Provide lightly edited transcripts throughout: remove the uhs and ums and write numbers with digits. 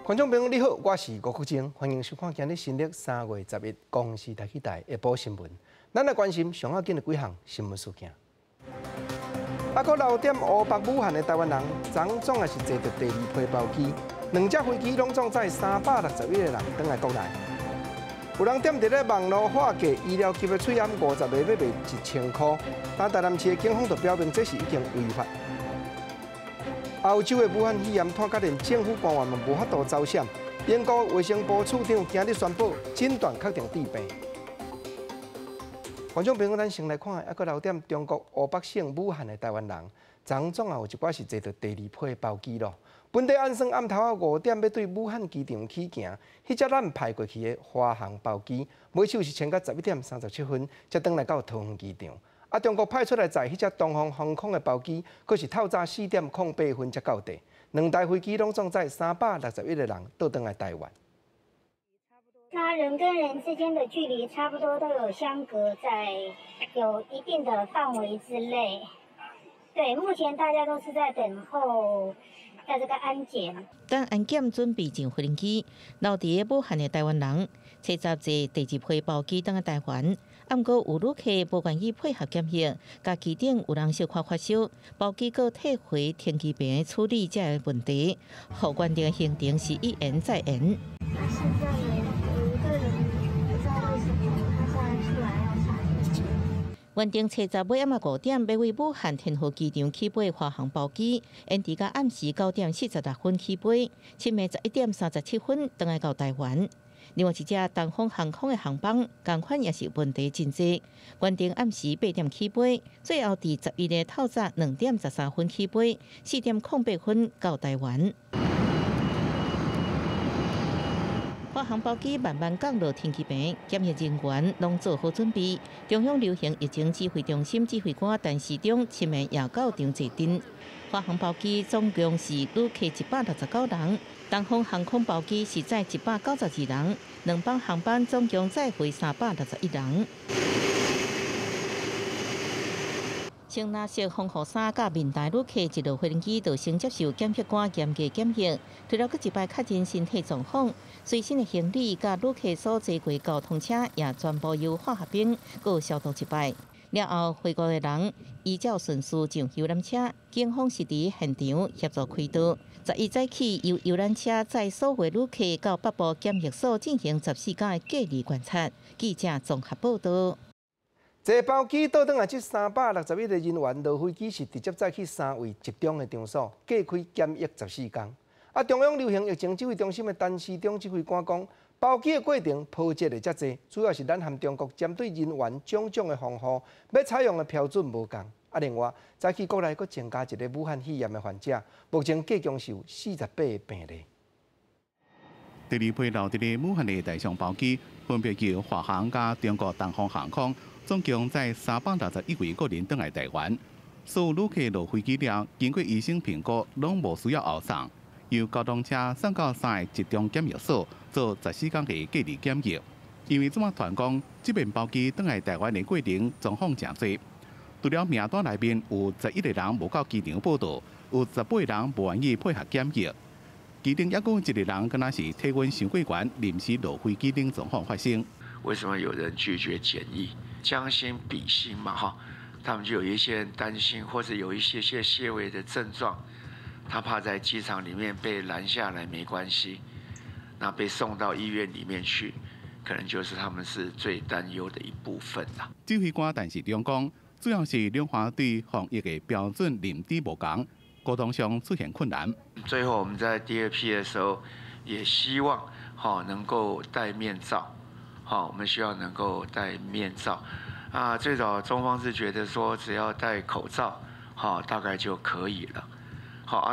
观众朋友你好，我是吴国正，欢迎收看今日新历3月11日公视台台下晡新闻。咱来关心上要紧的几项新闻事件。还佫留点乌北武汉的台湾人，昨总也是坐着第2批包机，2只飞机拢总载361个人返来国内。有人点伫咧网络划价医疗级的喙炎50个要卖1000块，但台南市的警方就表明这是已经违法。欧洲的武汉肺炎拖甲连政府官员嘛无法度走险，英国卫生部处长今日宣布诊断确定治病。观众朋友，咱先来看，还佫留点中国湖北省武汉的台湾人，昨总也有一寡是坐着第2批的包机咯。本地暗算暗头仔5点要对武汉机场起行，迄只咱派过去的华航包机，每手是前到11点37分才返来到桃园机场。啊，中国派出来载迄只东方航空的包机，佫是透早4点08分才到地，2台飞机拢总载361个人倒转来台湾。那人跟人之间的距离差不多都有相隔在有一定的范围之内。对，目前大家都是在等候。在这个安检，当安检准备进飞机，留伫武汉的台湾人，车站坐第2批包机返来台湾。暗过有旅客无愿意配合检疫，甲机顶有人小可发烧，包机佫退回天气病处理这个问题。后原定行程是一延再延。那现在有一个人不知道为什么他现在出来要下机。原定车站尾暗5点要为武汉天河机场起飞华航包机，延迟到暗时9点46分起飞，7月11点37分返来到台湾。另外一只东方航空的航班，同款也是问题真多，原定暗时8点起飞，最后伫11日透早2点13分起飞，4点08分到台湾。华航包机慢慢降落天气坪，检疫人员拢做好准备。中央流行疫情指挥中心指挥官陈时中7月29场坐镇。华航包机总共是旅客169人，东方航空包机是载192人，2班航班总共载回361人。穿蓝色防护衫甲面带旅客一落飞机，就先接受检疫官严格检疫，除了佫一摆确认身体状况，随身的行李甲旅客所坐过交通车也全部由化学兵佮消毒一摆。了后，回国的人依照顺序上游览车，警方是伫现场协助开道。11早起由游览车载所有旅客到北部检疫所进行14天的隔离观察。记者综合报道。坐包机倒转来，这361个人员落飞机是直接载去3位集中的场所，隔开检疫14天。啊，中央流行疫情指挥中心的陈时中指挥官讲，包机的过程波折的遮济，主要是咱和中国针对人员种种的防护，要采用的标准无同。啊，另外，早起国内佫增加一个武汉肺炎的患者，目前计共是有48个病例。第2批留伫咧武汉的大象包机，分别由华航甲中国东方航空。总共载361位个人返来台湾，所有旅客落飞机了，经过医生评估，拢无需要后送，由交通车送到3个集中检疫所做14天的隔离检疫。因为这么团讲，这边包机返来台湾的过程状况真多，除了名单内面有11个人无到机场报到，有18个人无愿意配合检疫。机顶也有1个人，敢若是体温上过悬，临时落飞机等状况发生。为什么有人拒绝检疫？将心比心嘛，哈，他们就有一些人担心，或者有一些些微的症状，他怕在机场里面被拦下来没关系，那被送到医院里面去，可能就是他们是最担忧的一部分啦。指挥官陈时中讲，主要是两方对防疫的标准认知不同，沟通上出现困难。最后我们在第2批的时候，也希望能够戴面罩。我们希望能够戴面罩啊。最早中方是觉得说只要戴口罩，大概就可以了。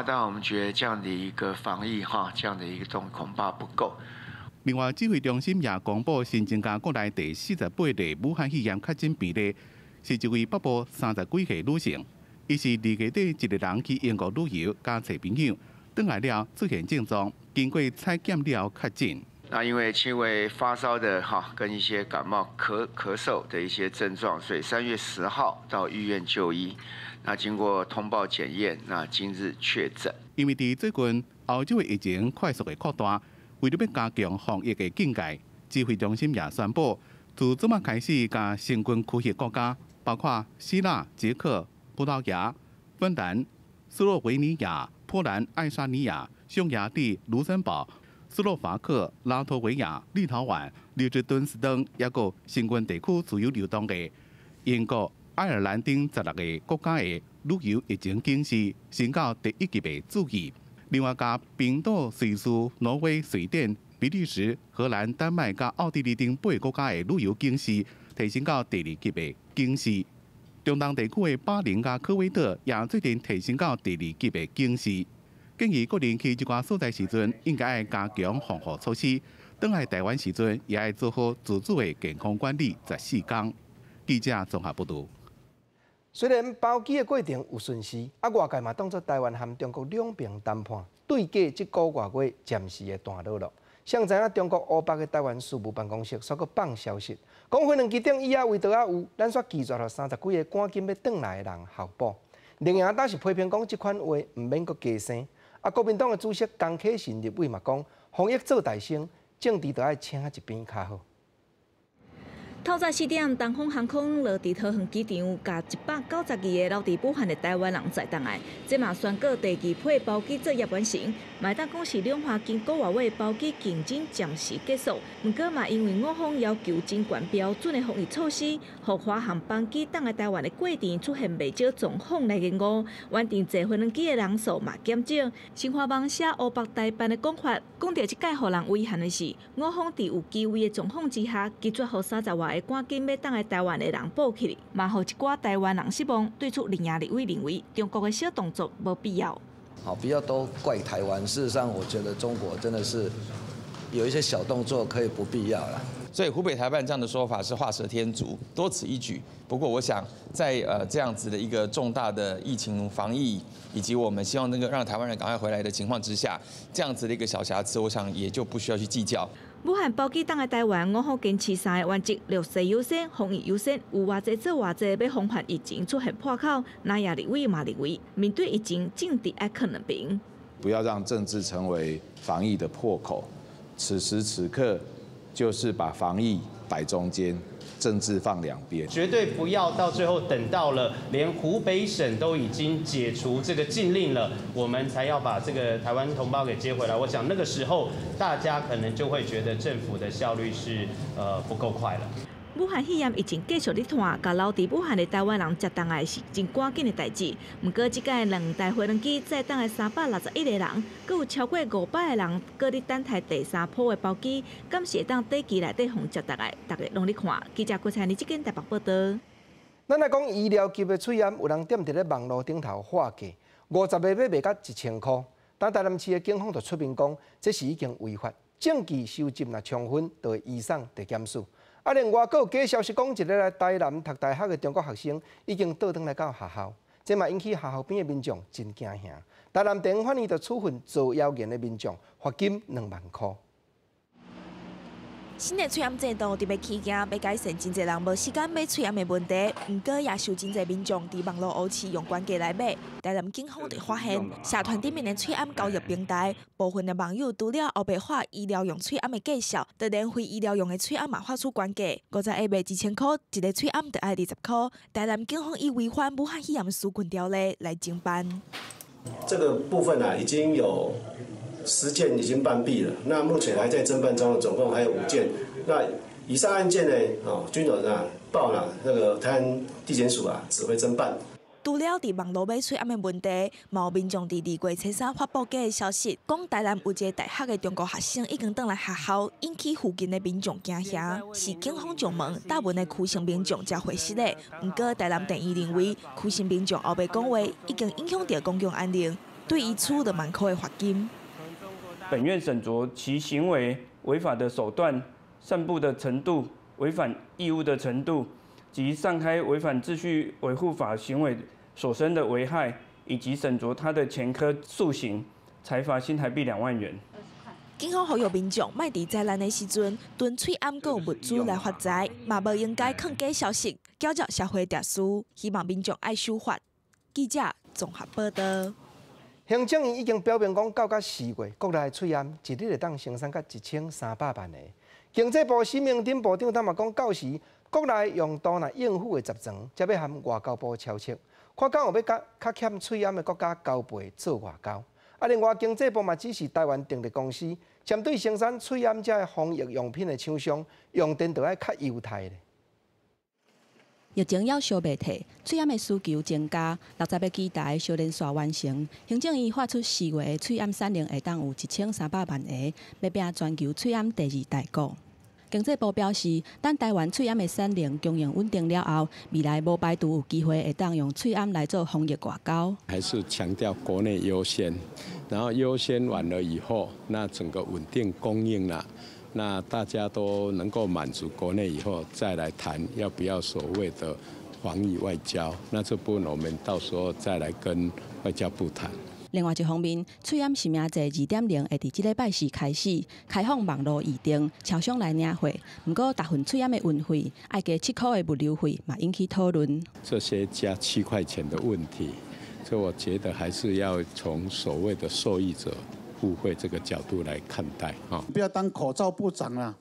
但我们觉得这样的一个防疫，这样的一个动恐怕不够。另外，指挥中心也公布新增加国内第48例武汉肺炎确诊病例，是一位北部30几岁女性，伊是2月底一个人去英国旅游，加找朋友，回来了出现症状，经过采检了确诊。那因为轻微发烧的跟一些感冒、咳嗽的一些症状，所以3月10号到医院就医。那经过通报检验，那今日确诊。因为伫最近欧洲的疫情快速的扩大，为了要加强防疫的境界，指挥中心也宣布，自昨晚开始，甲成军区域国家，包括希腊、捷克、葡萄牙、芬兰、斯洛维尼亚、波兰、爱沙尼亚、匈牙利、卢森堡、斯洛伐克、拉脱维亚、立陶宛、列支敦斯等，也有成军地区自由流动的英国、爱尔兰等16个国家的旅游疫情警示升到第1级的注意。另外，甲冰岛、瑞士、挪威、瑞典、比利时、荷兰、丹麦、甲奥地利等8个国家的旅游警示提升到第2级的警示。中东地区的巴林甲科威特也最近提升到第2级的警示。建议个人去这寡所在时阵，应该要加强防护措施。返来台湾时阵，也要做好自主的健康管理14天。记者综合报道。虽然包机的过程有顺序，外界嘛当作台湾和中国两边谈判对价这个月月暂时的段落了。像知影中国乌北的台湾事务办公室所个放消息，讲飞机顶以下为倒有，咱煞拒绝了30几个赶紧要转来的人候补。另外，但是批评讲这款话唔免阁加生。国民党的主席江启臣立委嘛讲，防疫做大声，政治就要请一边较好。透早4点，东方航空落地桃园机场，甲192个留伫武汉的台湾人载登来，这嘛宣告第2批包机作业完成。卖当讲是两华经个月尾包机竞争暂时结束，不过嘛因为我方要求真悬标准的防疫措施，互华航班机等来台湾的过程出现未少状况来延误，原定坐飞机的人数嘛减少。新华网写乌北台班的讲法，讲到这届互人遗憾的是，我方伫有机会的状况之下，拒绝互30外个赶紧要等来台湾的人报去，嘛互一寡台湾人失望。对此，林亚立委认为中国的小动作无必要。好，不要都怪台湾。事实上，我觉得中国真的是有一些小动作可以不必要了。所以湖北台办这样的说法是画蛇添足，多此一举。不过，我想在这样子的一个重大的疫情防疫，以及我们希望能够让台湾人赶快回来的情况之下，这样子的一个小瑕疵，我想也就不需要去计较。武汉包机等来台湾，我方坚持3个原则：绿色优先、防疫优先，有偌济做偌济，要防范疫情出现破口。那也立委嘛认为，面对疫情，政治要看两边，不要让政治成为防疫的破口。此时此刻，就是把防疫摆中间，政治放两边，绝对不要到最后等到了连湖北省都已经解除这个禁令了，我们才要把这个台湾同胞给接回来。我想那个时候大家可能就会觉得政府的效率是不够快了。武汉肺炎疫情继续咧传，甲留伫武汉的台湾人接登来是真赶紧的代志。不过，即届2台飞机载登来361个人，阁有超过500个人搁咧等待第3波的包机，敢是会当短期内底互接登来？大家拢咧看。记者郭彩妮这间台北报道。咱来讲医疗级的喙炎，有人踮伫咧网络顶头画价，50个要卖到1000块。但台南市的警方就出面讲，这是已经违法，证据收集若充分，就会移送地检署。另外，还有假消息讲，一个来台南读大学的中国学生已经倒转来到学校，这嘛引起学校边的民众真惊吓。台南地方法院就处分造谣言的民众，罚金2万块。新的喙炎制度特别起行，要改善真侪人无时间买喙炎的问题。不过，也受真侪民众伫网络乌市用关价来买。台南警方就发现，社团顶面的喙炎交易平台，部分的网友除了黑白化医疗用喙炎的介绍，就连非医疗用的喙炎嘛发出关价，50下卖1000块，一个喙炎就要20块。台南警方以违反武汉肺炎纾困条例来侦办。这个部分已经有10件已经颁毕了，那目前还在侦办中，总共还有5件。那以上案件呢，均有报那个台南地检署指挥侦办。除了伫网络买喙炎的问题，嘛有民众伫2月初3发布假的消息，讲台南有一个大学的中国学生已经转来学校，引起附近的民众惊吓。是警方上门，大部分的区姓民众才回失的。不过台南地院认为，区姓民众后白讲话已经影响到公共安宁，对伊处2万块的罚金。本院审酌其行为违法的手段、散布的程度、违反义务的程度及散开违反秩序维护法行为所生的危害，以及审酌他的前科诉刑，裁罚新台币2万元。警方呼吁民众莫伫灾难的时阵囤喙炎有物资来发财，嘛无应该放假消息搅扰社会秩序，希望民众爱守法。记者综合报道。行政院已经表明讲，到4月，国内喙炎一日会当生产到1300万个。经济部施明典部长他嘛讲，到时国内用刀来应付的集成，才要和外交部敲切，看敢有要甲较欠喙炎的国家交配做外交。另外经济部嘛指示台湾电力公司，针对生产喙炎这防疫用品的厂商，用电就要较优待咧。疫情要烧未退，喙炎的需求增加，60个基台小连续完成。行政院发出4月的喙炎产量会当有1300万个，要拼全球喙炎第2大国。经济部表示，等台湾喙炎的产量供应稳定了后，未来无排除有机会会当用喙炎来做防疫外交。还是强调国内优先，然后优先完了以后，那整个稳定供应了。那大家都能够满足国内以后，再来谈要不要所谓的防疫外交。那这部分我们到时候再来跟外交部谈。另外一方面，喙炎实名制2.0会伫即礼拜4开始开放网络预订，超商来领货。不过，大份喙炎的运费要加7块的物流费，嘛引起讨论。这些加7块钱的问题，所以我觉得还是要从所谓的受益者互惠这个角度来看待啊。不要当口罩部长啦，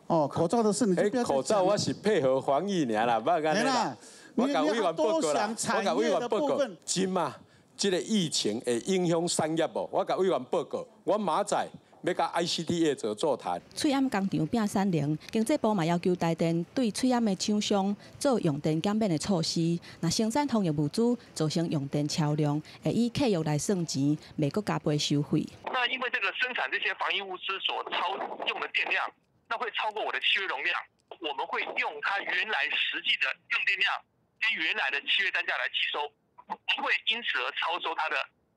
口罩的事你就不要再讲。口罩我是配合防疫尔啦，不要安尼啦。我甲委员报告啦，我甲委员报告，真嘛。这个疫情会影响产业无？我甲委员报告，我明仔要甲 ICT 业者座谈。喙炎工厂拼产能，经济部嘛要求台电对喙炎的厂商做用电减免的措施。若生产防疫物资造成用电超量，会以客户来算钱，袂搁加倍收费。那因为这个生产这些防疫物资所超用的电量，那会超过我的契约容量，我们会用它原来实际的用电量跟原来的契约单价来计收。不会因此而超收它的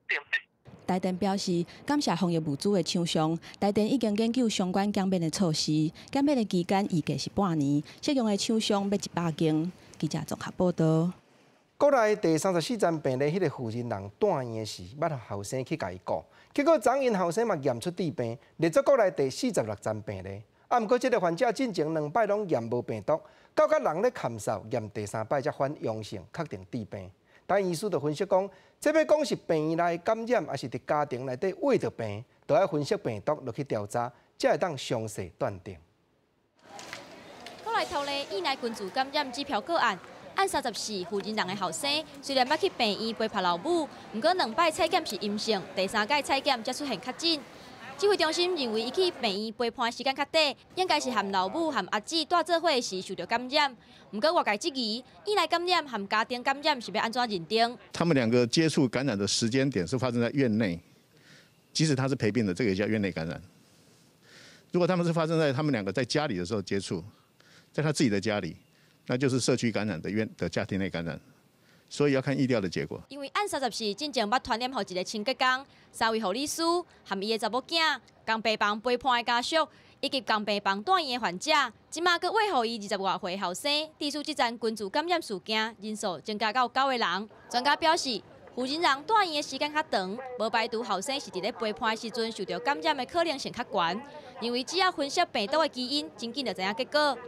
电费。台电表示，感谢防疫物资的厂商，台电已经研究相关减免的措施，减免的期间预计是半年，适用的厂商要100间。记者综合报道。国内第34站病例，迄个负责人住院时，捌后生去甲伊顾，结果昨因后生嘛验出致病，列作国内第46站病例。毋过，这个患者进前2摆拢验无病毒，到甲人咧勘扫验第3摆才反阳性，确定致病。但医师就分析讲，这要讲是病院内感染，还是伫家庭内底喂着病，都要分析病毒落去调查，才会当详细断定。国内头例院内群聚感染指标个案，按34负责人的后生，虽然捌去病院陪拍老母，不过2摆采检是阴性，第3届采检才出现确诊。指挥中心认为，伊去病院陪伴时间较短，应该是和老母和阿姊住做伙时受到感染。不过外界质疑，院内感染和家庭感染是要安怎认定？他们2个接触感染的时间点是发生在院内，即使他是陪病的，这个也叫院内感染。如果他们是发生在他们2个在家里的时候接触，在他自己的家里，那就是社区感染的家庭内感染。所以要看疫调的结果。因为按34真正捌传染给一个清洁工、3位护理师和伊的查某囝、共病房陪伴的家属，以及共病房住院的患者，即马佮为互伊20外岁后生，提出这站群聚感染事件人数增加到9个人。专家表示，负责人住院的时间较长，无排除后生是伫咧陪伴的时阵受到感染的可能性较悬，因为只要分析病毒的基因，真紧就知影结果。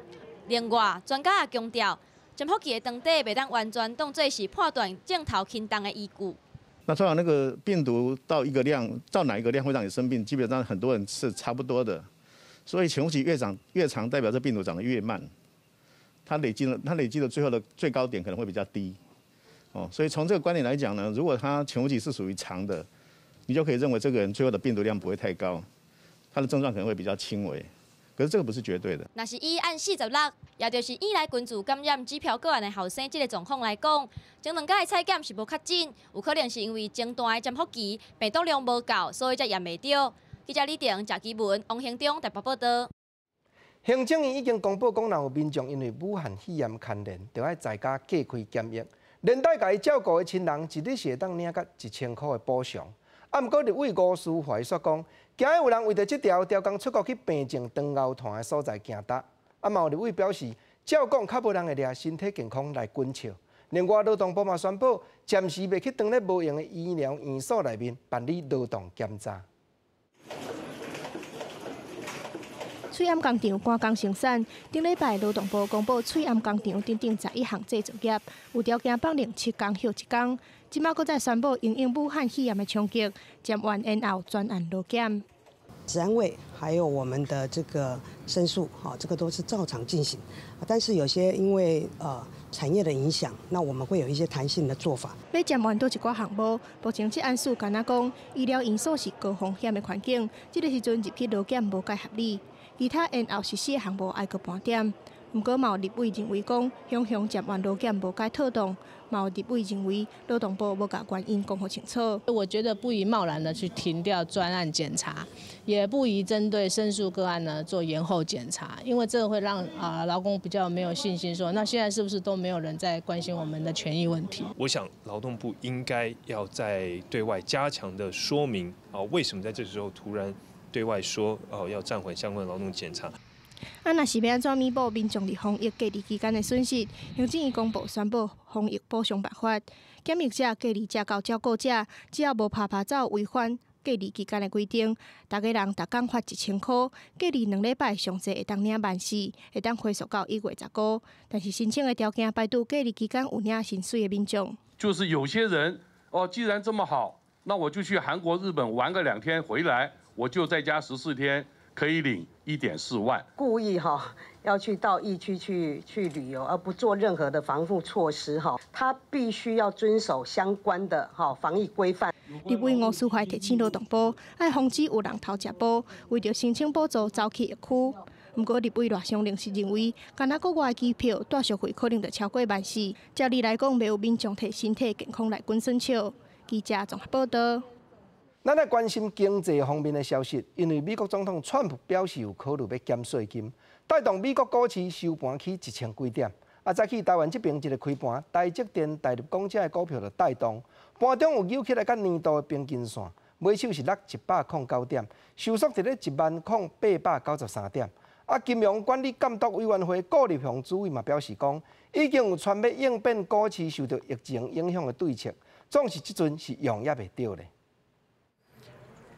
另外，专家也强调。潜伏期的长短袂当完全当作是判断镜头轻重的依据。那通常那个病毒到一个量，到哪一个量会让你生病，基本上很多人是差不多的。所以潜伏期越长，代表这病毒长得越慢。它累积的最后的最高点可能会比较低。所以从这个观点来讲呢，如果它潜伏期是属于长的，你就可以认为这个人最后的病毒量不会太高，他的症状可能会比较轻微。可是这个不是绝对的。若是以按46，也就是院内群聚感染指标个案的后生这个状况来讲，前2届的采检是无确诊，有可能是因为前段的潜伏期病毒量无够，所以才验袂到。记者李婷、谢基文、王兴中台北报道。行政院已经公布讲，若有民众因为武汉肺炎牵连，就要在家隔开检疫，连带家己照顾的亲人，一日是会当领到1000块的补偿。毋过，立委吴思怀说讲，今日有人为着这条工出国去病症长后团的所在行搭。嘛有立委表示，照讲较无人会掠身体健康来滚笑。另外，劳动部嘛宣布，暂时袂去当咧无用的医疗院所内面办理劳动检查。翠暗工厂赶工生产。顶礼拜劳动部公布翠暗工厂等11项制作业，有条件放令7天休1天。即马搁再宣布因应武汉肺炎的冲击，暂缓延后专案劳检。治安卫还有我们的这个申诉，这个都是照常进行。但是有些因为产业的影响，那我们会有一些弹性的做法。要暂缓多一寡项目，目前这案数敢若讲，医疗因素是高风险的环境，这个时阵入去劳检无介合理。其他延后实施的项目爱搁盘点。不过，有立委认为讲，向暂缓劳检无介妥当。有立委认为，劳动部无把原因讲好清楚。我觉得不宜贸然的去停掉专案检查，也不宜针对申诉个案呢做延后检查，因为这个会让劳工比较没有信心说，那现在是不是都没有人在关心我们的权益问题？我想劳动部应该要在对外加强的说明为什么在这时候突然对外说要暂缓相关的劳动检查。若是要安怎弥补民众伫防疫隔离期间的损失，行政院公布宣布防疫补偿办法，检疫者、隔离者到照顾者，只要无拍走违反隔离期间的规定，大家人逐工发1000块，隔离2礼拜，上济会当领14000，会当回溯到1月19。但是申请的条件排除隔离期间有领薪水的民众。就是有些人既然这么好，那我就去韩国、日本玩个2天回来，我就在家14天。可以领1.4万，故意要去到疫区去旅游，而不做任何的防护措施他必须要遵守相关的防疫规范。立委吴思怀提醒劳动部，要防止有人偷吃补，为着申请补助走去疫区。不过，立委赖香玲是认为，干那国外的机票带续费可能就超过14000，照理来讲，袂有民众摕身体健康来滚损笑。记者综合报道。咱来关心经济方面的消息，因为美国总统川普表示有考虑要减税金，带动美国股市收盘起1000几点。早起台湾这边一个开盘，台积电、大立光这的股票就带动，盘中有扭起来，甲年度的平均线，尾收是落109点，收缩伫咧10893点。金融管理监督委员会顾立雄主委嘛表示讲，已经有传要应变股市受到疫情影响的对策，总是即阵是用也袂着咧。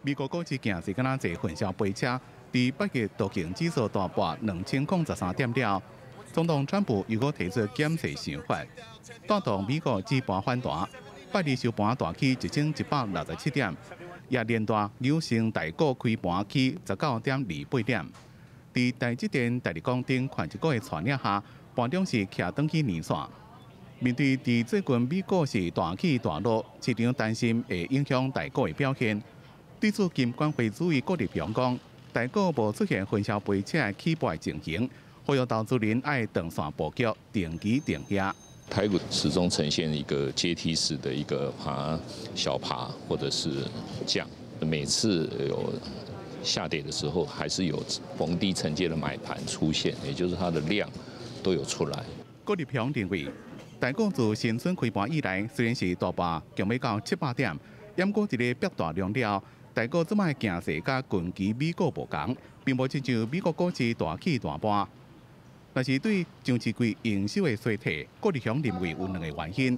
美国股市行是敢若坐混淆飞车，伫8月道琼指数大破2013点了。总统川普又搁提出减税想法，带动美国指盘反弹，8日收盘大起1167点，也连带扭升台股开盘起19.28点。伫台积电、大立光等款一个的带领下，盘中是徛转去年线。面对伫最近美股是大起大落，市场担心会影响台股的表现。对此，金管会主委郭立雄讲，台股无出现混淆飞车起步的情形，呼吁投资人爱长线布局，定期定额。台股始终呈现一个阶梯式的一个爬、小爬或者是降，每次有下跌的时候，还是有逢低承接的买盘出现，也就是它的量都有出来。郭立雄认为，台股自新春开盘以来，虽然是大盘强要到700点，不过一个爆大量了。台股这摆行势甲近期美股无同，并无亲像美国股市大起大盘。但是对上市柜营收的衰退，郭立雄认为有2个原因，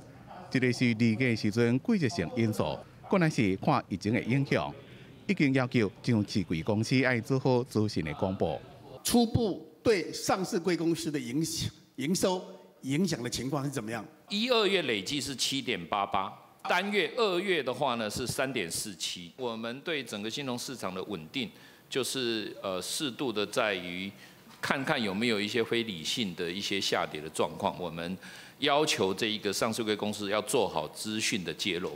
一个是2月时阵季节性因素，再来是看疫情的影响。已经要求上市柜公司爱做好资讯的公布。初步对上市柜公司的营收影响的情况是怎么样？1、2月累计是7.88。单月、2月的话呢是3.47。我们对整个金融市场的稳定，就是适度的在于看看有没有一些非理性的一些下跌的状况。我们要求这一个上市柜公司要做好资讯的揭露。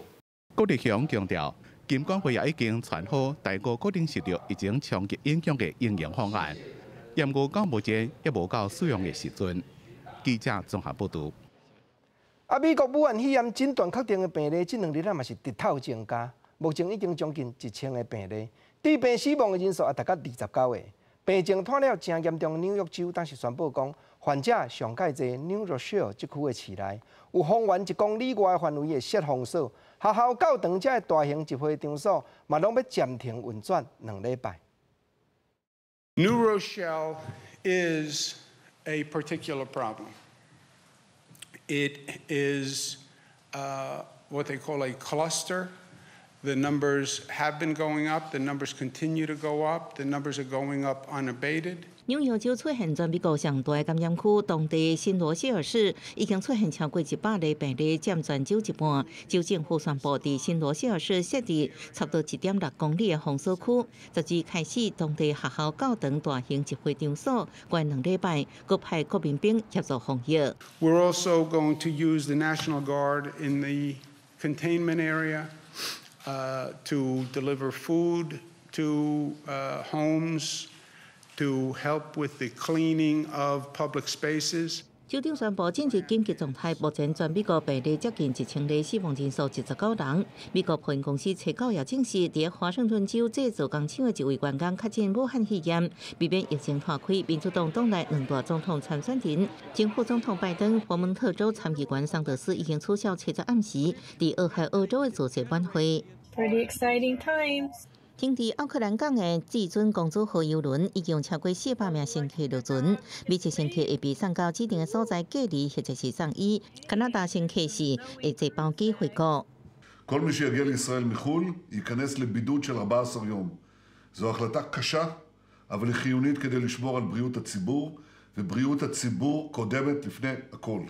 郭立雄强调，金管会也已经传好台股固定受到疫情冲击影响的应用方案，不过到目前也无到使用的时阵。记者综合报道。美国武汉肺炎诊断确定的病例，这2日嘛是直透增加，目前已经将近1000个病例，致病死亡的人数也达到29个。病情拖了真严重，纽约州当时宣布讲，患者上介在 New Rochelle 这区的市内，有方圆1公里外范围的设封锁，学校、教堂这大型集会场所嘛拢要暂停运转2礼拜。New Rochelle is a particular problem. It is what they call a cluster, The numbers have been going up. The numbers continue to go up. The numbers are going up unabated. 纽约州出现全美国上大的感染区，当地新罗谢尔市已经出现超过100例病例，占全州一半。州政府宣布，在新罗谢尔市设立差不多1.6公里的封锁区。10日开始，当地学校、教堂、大型集会场所，过2礼拜，各派国民兵协助防疫。We're also going to use the National Guard in the containment area to deliver food to homes. To help with the cleaning of public spaces. 州长宣布进入紧急状态，目前全美国病例接近1000例，死亡人数19人。美国保险公司初9也证实，在华盛顿州制造工厂的一位员工确诊武汉肺炎，避免疫情扩开。民主党党内2大总统参选人，前副总统拜登、佛蒙特州参议员桑德斯已经取消7日暗时在俄亥俄州的造势晚会。Pretty exciting times. 停伫奥克兰港的至尊公主号邮轮已经超过400名乘客落船，每次乘客会被送到指定的所在隔离或者是送医。加拿大乘客是会坐包机回国。כל מי שיגיע לישראל מחו"ל ייכנס לבידוד של 14 יום. זו החלטה קשה, אבל היא חיונית כדי לשמור על בריאות הציבור, ובריאות הציבור קודמת לפני הכל.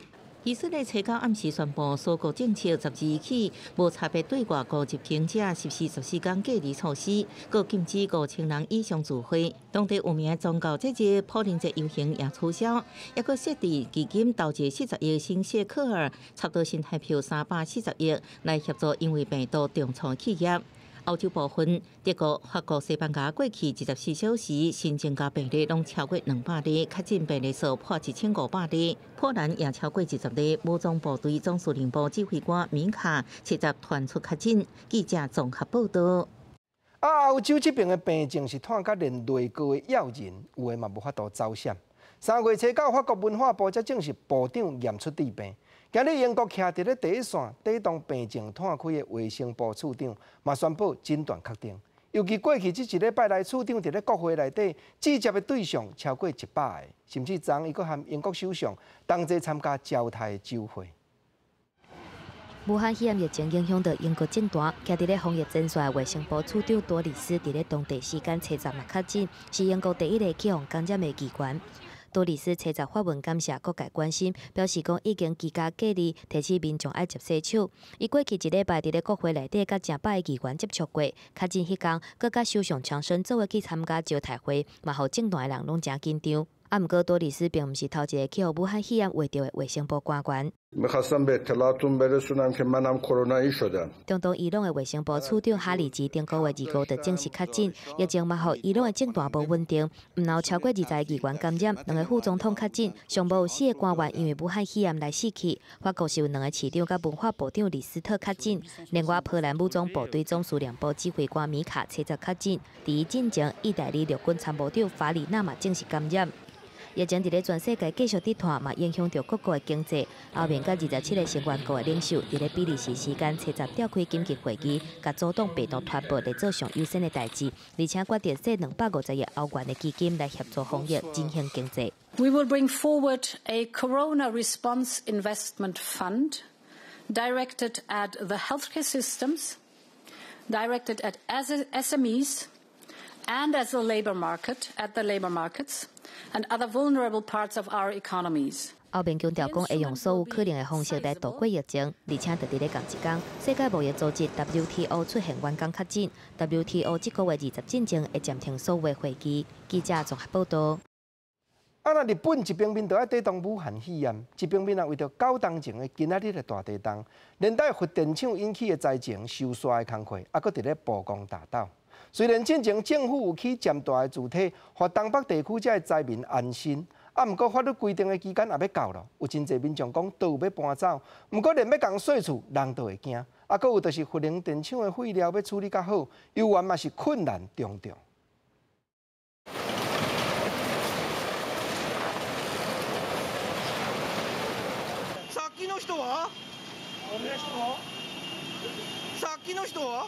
以色列初9暗时宣布，所国政策10日起无差别对外国入境者实施14天隔离措施，各禁止5000人以上聚会。当地有名宗教节日普林节游行也取消，也搁设置基金投资40亿新谢克尔，差不多新台币340亿来协助因为病毒重创企业。欧洲部分，德国、法国、西班牙过去24小时新增加病例拢超过200例，确诊病例数破1500例。波兰也超过20例。武装部队总司令部指挥官米卡7日传出确诊。记者综合报道。欧洲这边的病症是探甲连累过的要人，有的嘛无法度走险。3月初9，法国文化部才证实部长验出治病。今日英国徛伫咧第一线，带动病症探开的卫生部处长嘛宣布诊断确定。尤其过去这1礼拜来，处长伫咧国会内底直接的对象超过100个，甚至昨伊阁和英国首相同齐参加交替的酒会。武汉肺炎疫情影响到英国政坛，徛伫咧防疫诊所的卫生部处长多里斯伫咧当地时间初10日确诊，是英国第一个起防感染的机关。多里斯初10发文感谢各界关心，表示讲已经居家隔离，提醒民众爱接洗手。伊过去1礼拜伫咧国会内底甲正百个议员接触过，确诊迄天，佮甲首相强生做伙去参加招待会，嘛互政坛的人拢真紧张。毋过多里斯并毋是头一个去互武汉肺炎围着的卫生部官员。中东伊朗的卫生部处长哈里吉顶个月25日证实确诊，疫情嘛互伊朗的政坛无稳定，毋有超过20个议员感染，2个副总统确诊，上无有4个官员因为武汉肺炎来死去。法国是有2个市长甲文化部长李斯特确诊，另外波兰武装部队总司令部指挥官米卡初10确诊。伫伊进前，意大利陆军参谋长法里纳嘛证实感染。疫情伫咧全世界继续跌拖，嘛影响到各国的经济。后面甲27个成员国的领袖伫咧比利时时间初10召开紧急会议，甲阻挡病毒传播来做上优先的代志，而且决定设250亿欧元的基金来协助防疫、振兴经济。We will bring forward a Corona Response Investment Fund directed at the healthcare systems, directed at SMEs, and as the labour market, at the labour markets.And other vulnerable parts of our economies. 后面强调讲会用所有可能的方式来度过疫情，而且特伫咧同一天，世界贸易组织 WTO 出现员工确诊 ，WTO 这个月20进前会暂停所有会议。记者综合报道。那日本一兵面就要抵挡武汉肺炎，一兵面为着9当前的今仔日的大地震，连带核电厂引起的灾情、收煞的工课，还佫伫咧曝光大道。虽然进前政府有起占大的主体，互东北地区这些灾民安心，毋过法律规定的期间也要到了，有真侪民众讲都有要搬走，毋过连要共细厝，人都会惊。啊，佫有就是核能电厂的废料要处理较好，游园嘛是困难重重。さっきの人は？さっきの人は？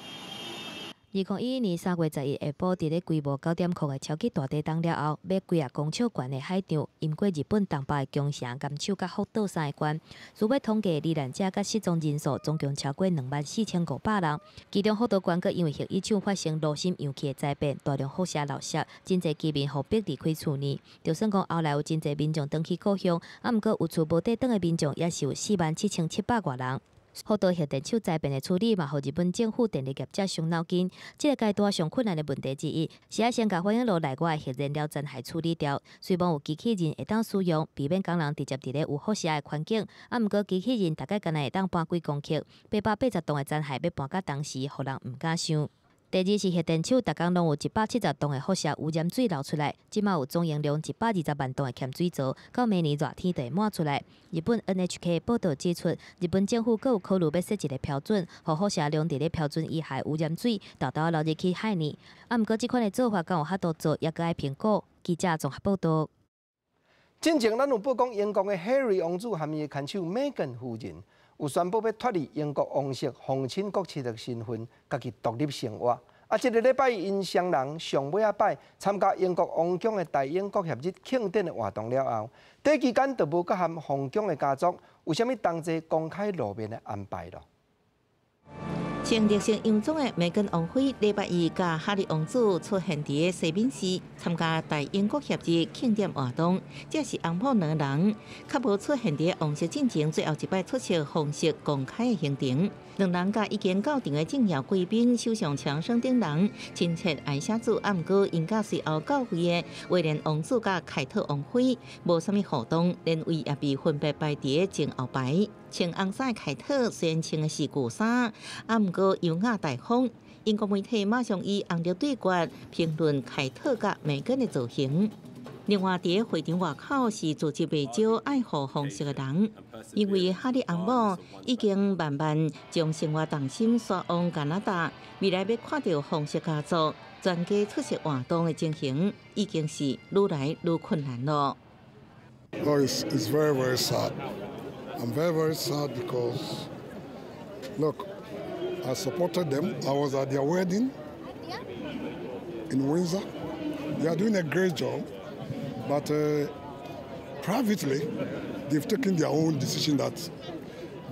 2011年3月11日下晡，伫咧规模9点的超级大地震了后，要几啊公尺悬的海场淹过日本东北的宫城、岩手甲福岛3个县。据要统计，罹难者甲失踪人数总共超过24500人，其中福岛县阁因为核异常发生炉心氧气的灾变，大量辐射漏泄，真侪居民被逼离开厝内。就算讲后来有真侪民众返去故乡，毋过有厝无地转的民众也是有47700多人。福岛核电厂灾变的处理嘛，互日本政府电力业者伤脑筋。这个阶段上困难的问题之一，是要先把反应炉内外的核燃料残骸处理掉。虽然有机器人会当使用，避免工人直接伫咧有辐射的环境，毋过机器人大概敢若会当搬几公克，880吨的残骸要搬到当时，互人毋敢想。第二是核电厂，逐工拢有170吨的辐射污染水流出来，即马有总容量120万吨的欠水槽，到明年热天就会满出来。日本 NHK 报道指出，日本政府阁有考虑要设一个标准，互辐射量伫咧标准以下污染水豆豆流入去海里。毋过即款的做法敢有法度做，也阁爱评估。记者综合报道。之前咱有报讲，英国的 Harry 王子和伊的牵手 Meghan 夫人，有宣布要脱离英国王室皇亲国戚的身份，家己独立生活。这个礼拜，因双人上尾一摆参加英国王宫的大英国协日庆典的活动了后，这期间就无佮和皇宫的家族有啥物同齐公开露面的安排咯。穿绿色洋装的梅根王妃礼拜一甲哈利王子出现伫西敏寺参加大英国协日庆典活动，这是翁某两人，较无出现伫王室进前最后一摆出席皇室公开的行程。两人甲已经到场的重要贵宾、首相强生等人亲切爱写字，毋过因甲随后到位的威廉王子甲凯特王妃无啥物互动，连位也被分别摆伫正后排。穿红衫的凯特虽然穿的是旧衫，毋过优雅大方。英国媒体马上以红绿对决评论凯特甲梅根的造型。另外，伫会场外口是组织袂少爱护皇室的人，因为哈利翁某已经慢慢将生活重心刷往加拿大，未来要看到皇室家族全家出席活动的情形，已经是愈来愈困难了。Oh, it's very, very sad. I'm very, very sad because, look, I supported them. I was at their wedding in Windsor. They are doing a great job. But privately, they've taken their own decision that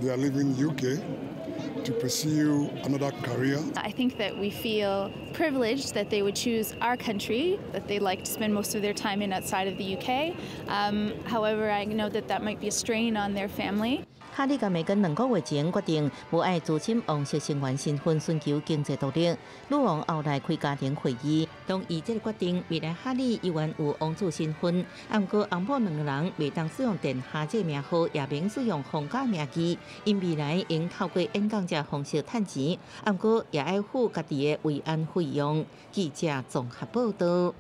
they are leaving UK to pursue another career. I think that we feel privileged that they would choose our country, that they like to spend most of their time in outside of the UK. However, I know that that might be a strain on their family. 哈利甲梅根2个月前决定无爱自称王室成员身份，寻求经济独立。女王后来开家庭会议，同意这个决定。未来哈利依然有王子身份，不过翁某两个人未当使用殿下这名号，也免使用皇家名字，因未来应透过演讲者方式趁钱，不过也爱付家己的慰安费用。记者综合报道。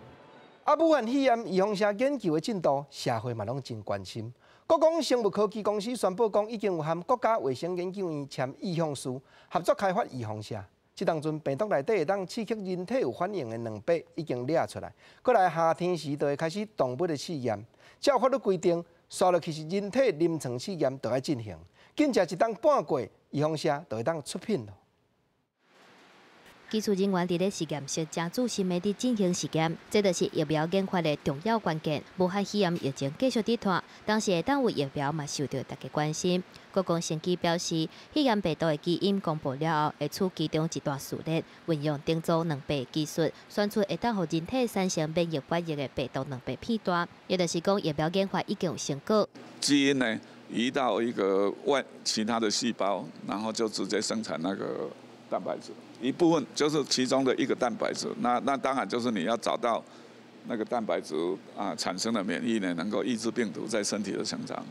武汉肺炎预防性研究的进度，社会嘛拢真关心。国光生物科技公司宣布讲，已经有和国家卫生研究院签意向书，合作开发预防射。这当中病毒内底会当刺激人体有反应的两笔已经列出来，过来夏天时就会开始动物的试验。照法律规定，刷落去是人体临床试验就要进行，紧接一当半过，预防射就会当出品了。技术人员伫咧实验室正仔细地进行实验，这就是疫苗研发的重要关键。武汉肺炎疫情继续伫拖，当时的单位疫苗嘛受到大家关心。国光生技表示，肺炎病毒的基因公布了后，会取其中一段序列，运用定做2倍技术，选出会当互人体产生免疫反应的病毒2倍片段。也就是讲，疫苗研发已经有成果。基因呢移到一个其他的细胞，然后就直接生产那个蛋白质。一部分就是其中的一个蛋白质，那当然就是你要找到那个蛋白质产生的免疫呢，能够抑制病毒在身体的成长。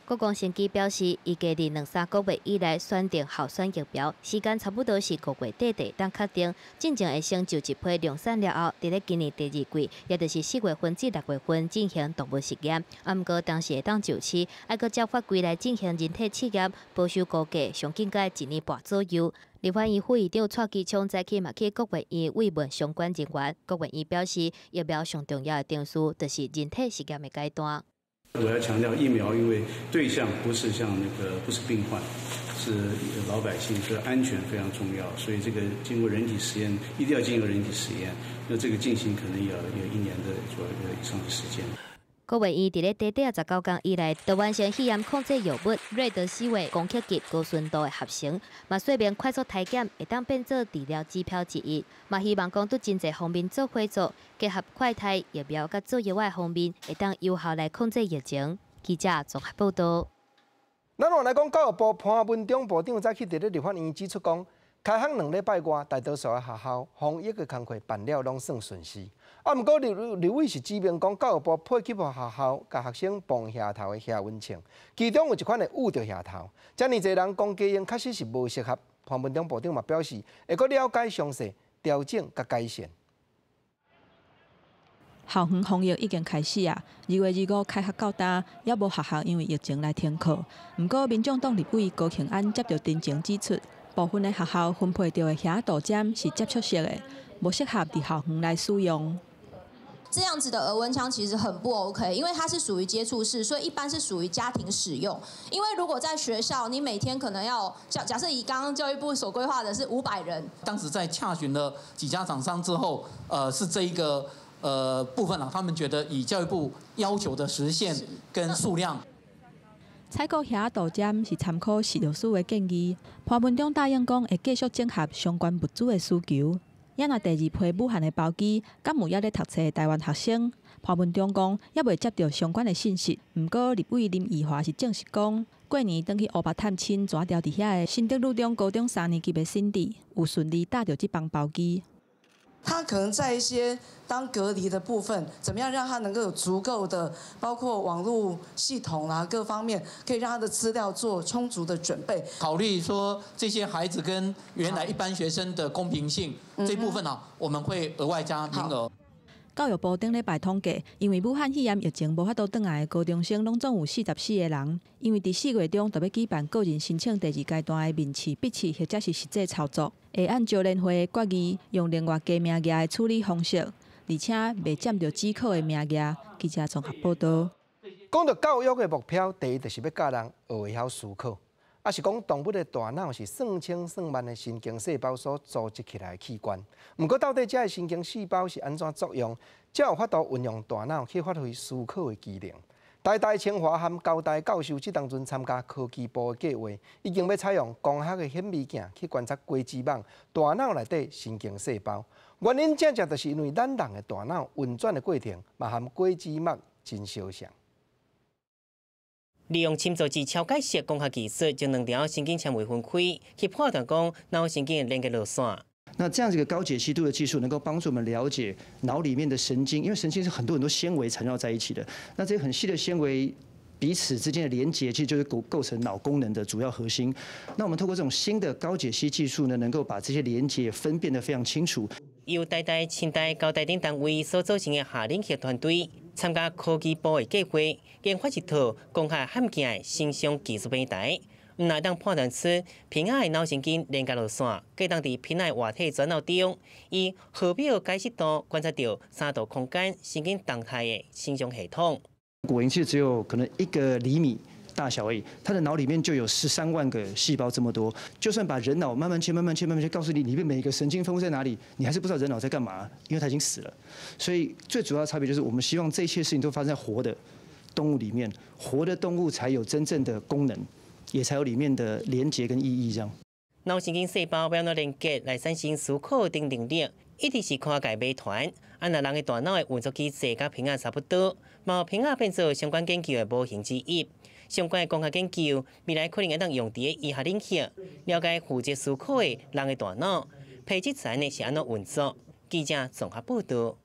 国光生技表示，预计伫2-3个月以内选定候选疫苗，时间差不多是5月底当确定。真正会先就一批量产了后，伫咧今年第2季，也就是4月份至6月份进行动物实验。不过当时会当就期，还阁照法规来进行人体试验，保守估计上应该1年半左右。立法院副议长蔡其昌早起嘛去国卫院慰问相关人员。国卫院表示，疫苗上重要的定数就是人体实验的阶段。我要强调，疫苗因为对象不是像不是病患，是老百姓的安全非常重要，所以这个经过人体实验，一定要经过人体实验。那这个进行可能有1年的左右以上的时间。郭卫医伫咧短短19天以来，就完成肺炎控制药物瑞德西韦攻克级高纯度的合成，嘛说明快速体检会当变做治疗指标之一。嘛希望讲对真侪方面做合作，结合快筛疫苗甲做药的方面，会当有效来控制疫情。记者综合报道。咱话来讲，教育部潘文忠部长早起伫咧立法院指出讲，开学2礼拜外，大多数的学校防疫的工作办了拢算顺遂。毋过刘伟是指明讲，教育部配给学校，甲学生绑下头的下温枪，其中有一款会捂着下头。遮尔侪人讲加用确实是无适合。潘文忠部长嘛表示，会阁了解详细，调整甲改善。校园防疫已经开始啊！2月25开学到今，也无学校因为疫情来停课。毋过，民众党立委高庆安接到陈情指出，部分的学校分配到的遐道针是接触式的，无适合伫校园来使用。这样子的额温枪其实很不 OK， 因为它是属于接触式，所以一般是属于家庭使用。因为如果在学校，你每天可能要假设以刚刚教育部所规划的是500人，当时在洽询了几家厂商之后，是这一个部分啊，他们觉得以教育部要求的时限跟数量。采购遐道针是参考食药署的建议，潘文忠答应讲会继续整合相关物资的需求。也若第2批武汉的包机，敢有也咧读册的台湾学生？潘文忠讲，也未接到相关的信息。毋过，立委林奕华是证实讲，过年登去乌北探亲，抓掉伫遐的新德路中高中3年级的新弟，有顺利搭到这帮包机。他可能在一些当隔离的部分，怎么样让他能够有足够的，包括网络系统啦各方面，可以让他的资料做充足的准备。考虑说这些孩子跟原来一般学生的公平性这部分啊，我们会额外加名额。教育部顶礼拜统计，因为武汉肺炎疫情无法度转来的高中生，拢总有44个人。因为伫4月中就要举办个人申请第2阶段的面试、笔试或者是实际操作，会按教练会的决议，用另外加名额的处理方式，而且未占到指考的名额。记者综合报道。讲到教育的目标，第一就是要教人学会晓思考。啊，是讲动物的大脑是算千算万的神经细胞所组织起来的器官。毋过，到底这个神经细胞是安怎作用，才有法度运用大脑去发挥思考的机能？台清华和高大教授这当阵参加科技部的计划，已经要采用光学的显微镜去观察果子蠓大脑内底神经细胞。原因正就是因为咱人的大脑运转的过程嘛，和果子蠓真相像。利用深造机超解析光学技术，将2条神经纤维分开，去判断讲脑神经的连接路线。那这样子一个高解析度的技术，能够帮助我们了解脑里面的神经，因为神经是很多纤维缠绕在一起的。那这些很细的纤维彼此之间的连接，其实就是构成脑功能的主要核心。那我们透过这种新的高解析技术呢，能够把这些连接分辨得非常清楚。由台、清大、高大等单位所组成的下联合团队，参加科技部的计划，研发一套光学罕见的声像技术平台。乃当判断出偏爱的脑神经连接路线，可当伫偏爱活体转脑中，以毫秒解析度观察到3度空间神经动态的声像系统。果蝇其实只有可能1个厘米大小而已，它的脑里面就有13万个细胞这么多。就算把人脑慢慢切，告诉你里面每一个神经分布在哪里，你还是不知道人脑在干嘛，因为它已经死了。所以最主要的差别就是，我们希望这一切事情都发生在活的动物里面，活的动物才有真正的功能。也才有里面的连结跟意义，这样。脑神经细胞要怎连接来产生思考等能力，一直是看界美团。按那人的大脑的运作机制甲平差不多，嘛平变做相关研究的模型之一。相关的光学研究，未来可能会当用伫医学领域，了解负责思考的人的大脑，皮质层呢是安怎运作。记者综合报道。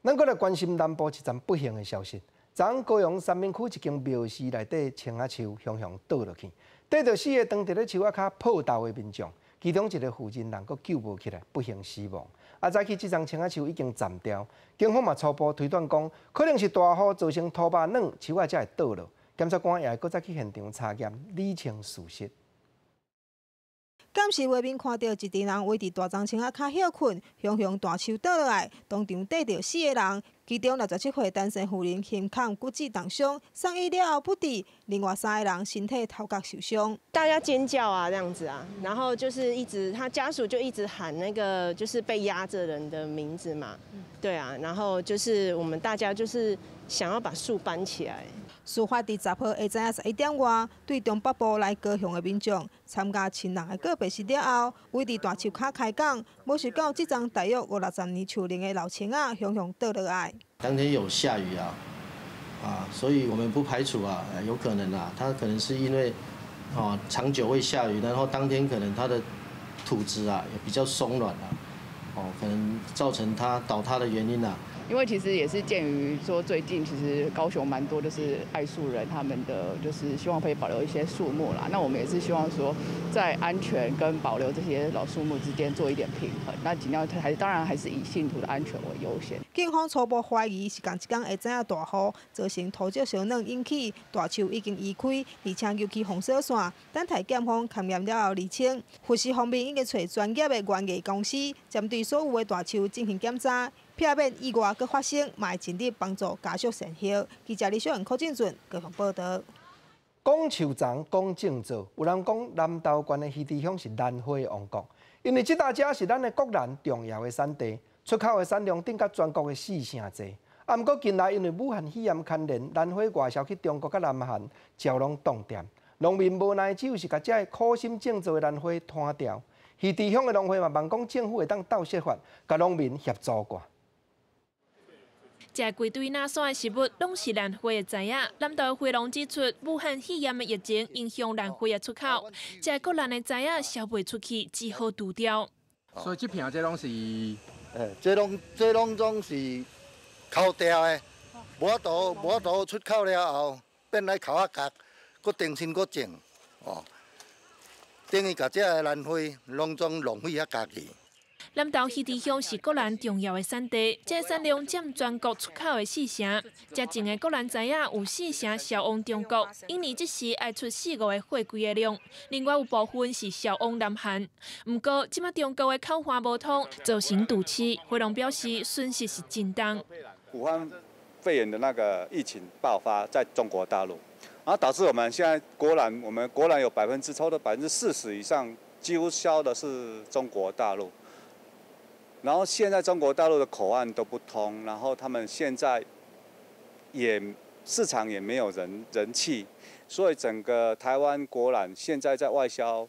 咱搁来关心南部一桩不幸的消息。昨昏高雄三民区一间庙寺内底青仔树熊倒落去，缀着4个当伫咧树仔骹抱斗的民众，其中一个附近人佫救无起来，不幸死亡。早起这丛青仔树已经斩掉，警方嘛初步推断讲，可能是大雨造成土巴软，树仔才会倒落。检察官也会再去现场查验，理清事实。监视画面看到一群人围伫大丛青仔骹休困，熊大树倒落来，当场缀着4个人。其中67岁单身妇人胸腔骨质冻伤，送医了后不治，另外3个人身体头壳受伤。大家尖叫啊，这样子啊，然后就是一直他家属就一直喊那个就是被压着人的名字嘛，对啊，然后就是我们大家就是想要把树搬起来。事发伫10号下午11点外，对中北部来高雄的民众参加亲人的告别式了后，围伫大树骹开讲，无想到这丛大约50-60年树龄的老青仔雄雄倒落来。当天有下雨所以我们不排除有可能它可能是因为长久会下雨，然后当天可能它的土质也比较松软可能造成它倒塌的原因因为其实也是鉴于说最近其实高雄蛮多就是爱树人他们的就是希望可以保留一些树木啦，那我们也是希望说在安全跟保留这些老树木之间做一点平衡，那尽量当然还是以信徒的安全为优先。警方初步怀疑是同一天下午大雨造成土质烧软引起，大树已经移开，而且油气封锁线，等待检方勘验了后厘清。护士方面已经找专业的园艺公司，针对所有的大树进行检查。避免意外搁发生，嘛会尽力帮助家属善后。记者李小燕、柯俊俊高雄报道。讲树丛，讲政治，有人讲南投县的鱼池乡是兰花王国，因为这大遮是咱的国兰重要的产地，出口的产量顶甲全国的4成多。啊，毋过近来因为武汉肺炎牵连，兰花外销去中国甲南韩，招拢冻店。农民无奈，只有是甲遮苦心种植的兰花摊掉。鱼池乡的农会嘛，望讲政府会当倒设法，甲农民协助过。这规堆拿线的食物拢是兰花的材料。南投花农指出，武汉肺炎的疫情影响兰花的出口，这国兰的材料销不出去，只好丢掉。所以这片这拢是，这拢总是扣掉的，无法度出口了后变来扣啊角，搁重新搁种，等于把这个兰花拢总浪费啊家己。南投鱼池乡是国兰重要的产地，这产量占全国出口的4成。这种的国兰材料有4成销往中国，因为这时爱出4-5个货柜的量。另外有部分是销往南韩。不过，即马中国的口花无通，造成堵车。花农表示损失是真重。武汉肺炎的那个疫情爆发在中国大陆，然后导致我们现在我们国兰有超过40%以上，几乎销的是中国大陆。然后现在中国大陆的口岸都不通，然后他们现在市场也没有人气，所以整个台湾国兰现在在外销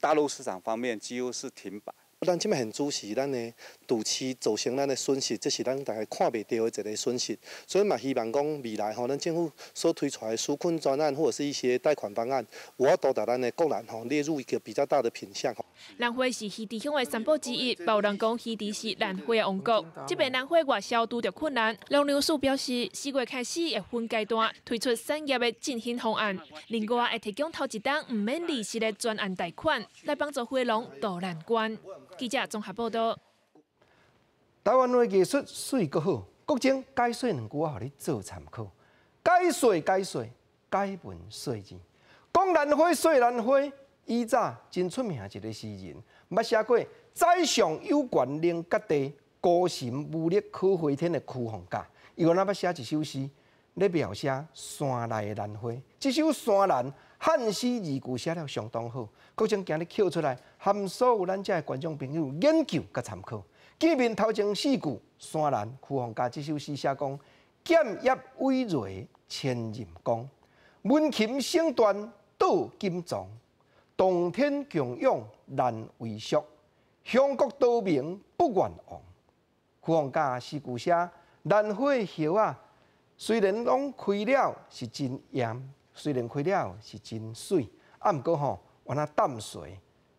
大陆市场方面几乎是停摆。咱即摆很主是咱的堵车造成咱的损失，这是咱大家看袂到的一个损失，所以嘛希望讲未来咱政府所推出来的纾困专案或者是一些贷款方案，有法度把咱的国兰列入一个比较大的品项。兰花是鱼池乡的三宝之一，有人讲鱼池是兰花的王国。这边兰花外销拄着困难，农粮署表示4月开始会分阶段推出产业的振兴方案，另外会提供头一档唔免利息的专案贷款，来帮助花农渡难关。记者综合报道。台湾的艺术水阁好，国情解说2句话，互你做参考。解说，解文说字。讲兰花说兰花，以早真出名一个诗人，捌写过“宰相有权能割地，孤行无力可回天”的屈逢甲。伊原来捌写一首诗，咧描写山内的兰花。这首山兰汉诗字句写了相当好，国情今日捡出来，含所有咱遮的观众朋友研究甲参考。见面头前4句，山兰屈逢甲这首诗写讲：剑叶葳蕤千仞光，文琴声断倒金钟。洞天强勇难为宿，乡国多名不愿忘。屈逢甲诗句写兰花叶啊，虽然拢开了是真艳，虽然开了是真水，毋过吼，原来淡水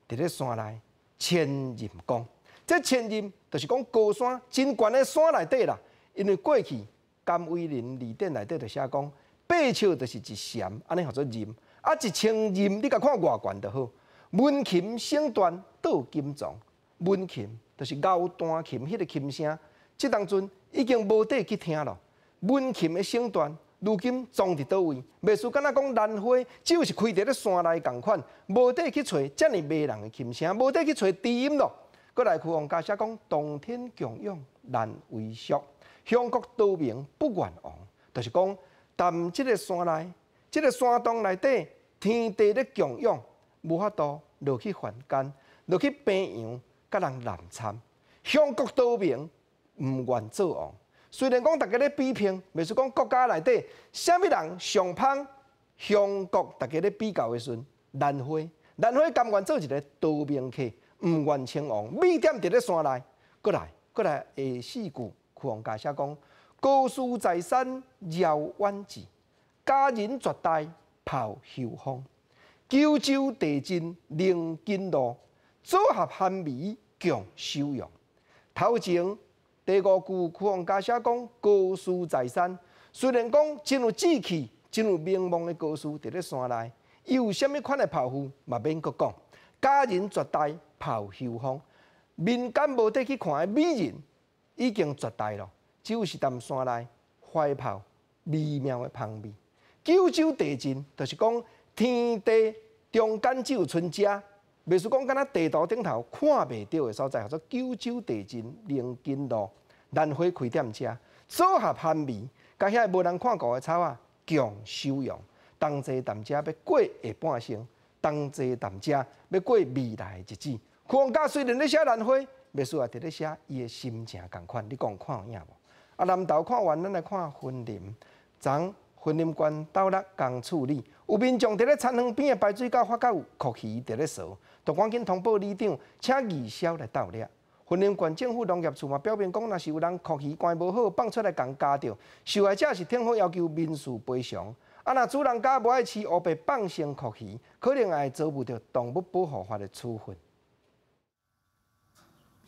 伫咧山内千仞光。这千仞就是讲高山真悬的山内底啦。因为过去甘威林字典内底就写讲，八尺就是一弦，安尼叫做仞。啊，一千仞，你甲看偌悬就好。文琴声断倒金钟，文琴就是咬弹琴迄个琴声，即当阵已经无地去听咯。文琴的声断，如今装伫倒位？袂输敢若讲兰花，只有是开伫咧山内共款，无地去找遮尔迷人的琴声，无地去找低音咯。过来，屈逢甲写讲，洞天强勇难为宿，乡国岛民不愿亡，就是讲，但这个山内，这个山洞内底天地咧供养，无法度落去凡间，落去平阳，甲人难参。乡国岛民唔愿做王。虽然讲大家咧比拼，袂说讲国家内底啥物人上芳，乡国大家咧比较的时阵，兰花甘愿做一个岛民客，唔愿称王。米店伫咧山内，过来下4句，库王家写讲：高书在山绕弯子，佳人绝代炮后风。九州地震灵金路，组合寒微强修养。头前第5句库王家写讲高书在山，虽然讲真有志气、真有名望的高书伫咧山内，伊有啥物款的抱负嘛免阁讲。佳人绝代炮后风，民间无得去看的美人已经绝代了，只有是踮山内怀抱美妙的香味。九州地震就是讲。天地中间只有春遮，袂说讲敢若地图顶头看袂到的所在，叫做九州地震灵金路，兰花开店遮，组合寒味，甲遐无人看过的草啊，强收容。同齐踮遮要过下半生，同齐踮遮要过未来的日子。库王家虽然咧写兰花，袂输也伫咧写伊的心情共款。你讲看有影无？啊，南投看完，咱来看云林，昨云林县斗六刚处理。有民众伫咧田塘边的排水沟发觉有酷鱼伫咧扫，就赶紧通报里长，请义消来斗掠。云林县政府农业处嘛表明讲，若是有人酷鱼关无好，放出来共加着，受害者是挺好要求民事赔偿。啊，若主人家无爱饲乌白放生酷鱼，可能会遭遇到动物保护法的处分。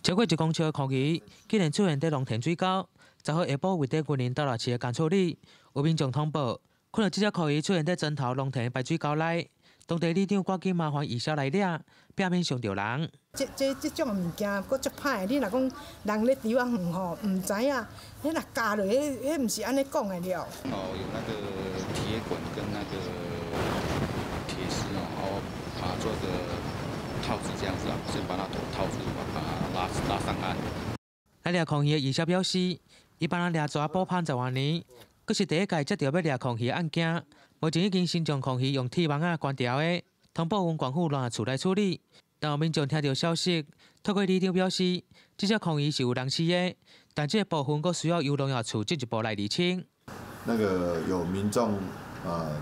超过1公尺的酷鱼竟然出现在农田水沟，昨号下晡位在云林斗六市的干处理，有民众通报。看到这只酷鱼出现在针头农田排水沟内，当地里长赶紧麻烦义消来掠，避免伤到人。这种物件，佫足歹。你若讲人咧地方远吼，唔知影，你若加落，迄唔是安尼讲的了。有那个铁管跟那个铁丝然后把它做个套子这样子啊，先把它头套住，把它拉上岸。来掠酷鱼的义消表示，一般人掠抓捕判10万年。佫是第一届接到要掠酷鱼的案件，目前已经先将酷鱼用铁网关掉的，通报云县府农业处来处理。但有民众听到消息，透过里长表示，这只酷鱼是有人饲的，但这部分佫需要由农业处进一步来厘清。那个有民众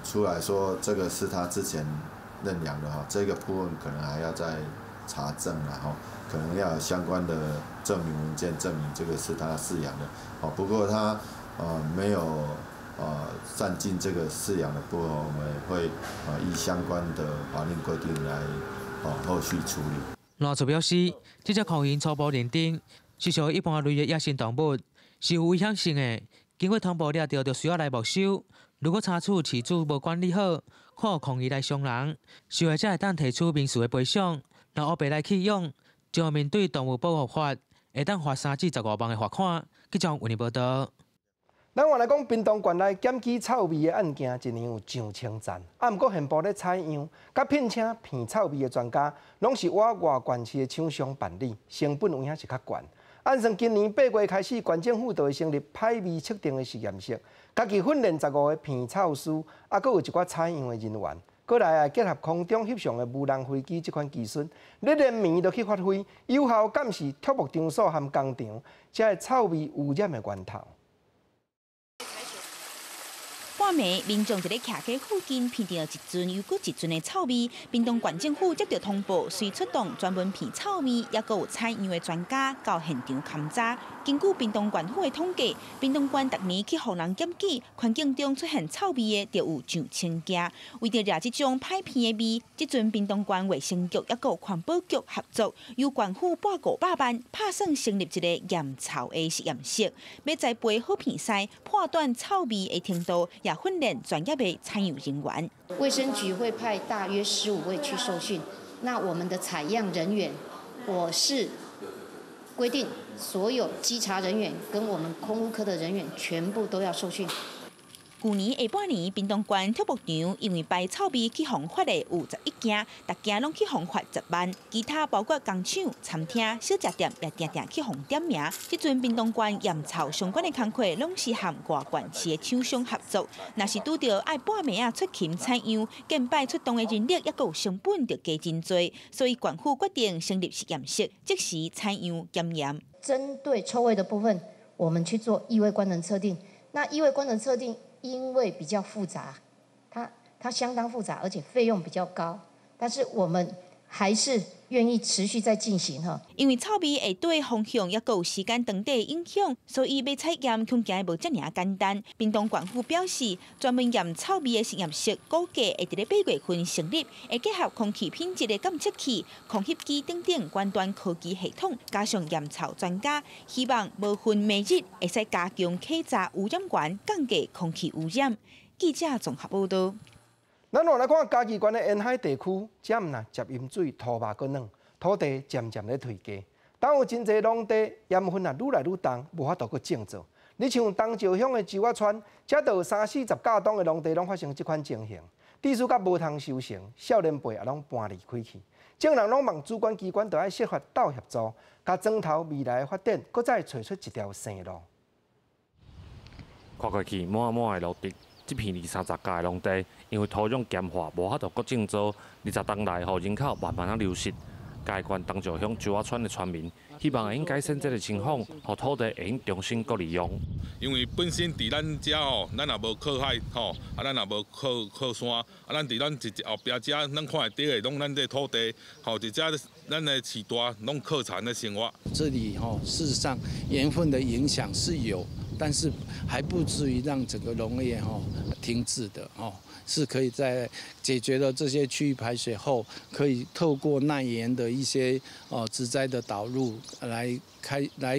出来说，这个是他之前认养的哈，这个部分可能还要再查证了哈，可能要有相关的证明文件证明这个是他饲养的。哦，不过他。没有善尽这个饲养的部分，我们会依相关的法令规定来后续处理。农业处表示，这只酷鱼初步认定是属于一般类的野生动物，是有危险性的。经过通报掠到，就需要来没收。如果查处饲主无管理好，看有酷鱼来伤人，受害者会当提出民事的赔偿，让乌白来弃养，将面对动物保护法，会当罚3至15万的罚款。记者为你报道。咱话来讲，屏东县内检举臭味的案件，一年有上千件。啊，毋过县部咧采样，甲聘请骗臭味的专家，拢是我外县市的厂商办理，成本有影是较悬。按算今年8月开始，县政府就会成立派味测定的实验室，家己训练15个骗臭师，啊，佫有一寡采样的人员，过来结合空中翕相的无人飞机这款技术，你连绵都去发挥，有效监视畜牧场所和工厂，这个臭味污染的源头。半暝，民众伫咧徛街附近闻到一阵又搁一阵的臭味。屏东县政府接到通报，遂出动专门骗臭味，也搁有采样的专家到现场勘查。根据屏东县府的统计，屏东县逐年去互人检举，环境中出现臭味的就有上千件。为着抓这种歹骗的味，即阵屏东县卫生局也搁环保局合作，由县府拨500万，打算成立一个验臭的实验室，要栽培好片筛，判断臭味的程度。也训练专业的采样人员。卫生局会派大约15位去受训。那我们的采样人员，我是规定所有稽查人员跟我们空污科的人员全部都要受训。去年下半年，屏东县畜牧场因为排臭味去罚款的有11件，大件拢去罚款10万。其他包括工厂、餐厅、小食店也定定去罚点名。即阵屏东县验臭相关的工作，拢是和外县市的厂商合作。若是拄到爱半暝啊出勤采样，竞摆出动的人力也有成本就加真多，所以县府决定成立实验室，即时采样检验。针对臭味的部分，我们去做异味官能测定。那异味官能测定因为比较复杂，它相当复杂，而且费用比较高，但是我们还是愿意持续在进行哈。因为臭味会对风向也有时间长短影响，所以要采验恐惊无遮尔简单。屏东县府表示，专门验臭味的实验室估计会伫咧8月份成立，会结合空气品质的监测器、空气机等等高端科技系统，加上验臭专家，希望无分每日会使加强客闸污染源，降低空气污染。记者综合报道。咱来看嘉义县的沿海地区，遮毋呐接饮水土麻过软，土地渐渐咧退价。当有真侪农地盐分啊愈来愈重，无法度去种植。你像东石乡的周仔村，遮就有30-40架栋的农地拢发生即款情形，地主甲无通收成，少年辈也拢搬离开去。众人拢望主管机关着爱设法斗协助，甲庄头未来的发展，搁再找出一条生路。看过去满满的绿地。这片20-30架的农地，因为土壤咸化，无法度搁种植，20年来，互人口慢慢流失。嘉义县东石乡周仔村的村民希望会用改善这个情况，互土地会用重新搁利用。因为本身伫咱遮吼，咱也无靠海吼，咱也无靠山，咱伫咱后壁遮，咱看会到的拢咱这土地，吼，伫遮咱的市大拢靠产的生活。这里事实上盐分的影响是有。但是还不至于让整个农业停滞的是可以在解决了这些区域排水后，可以透过耐盐的一些植栽的导入来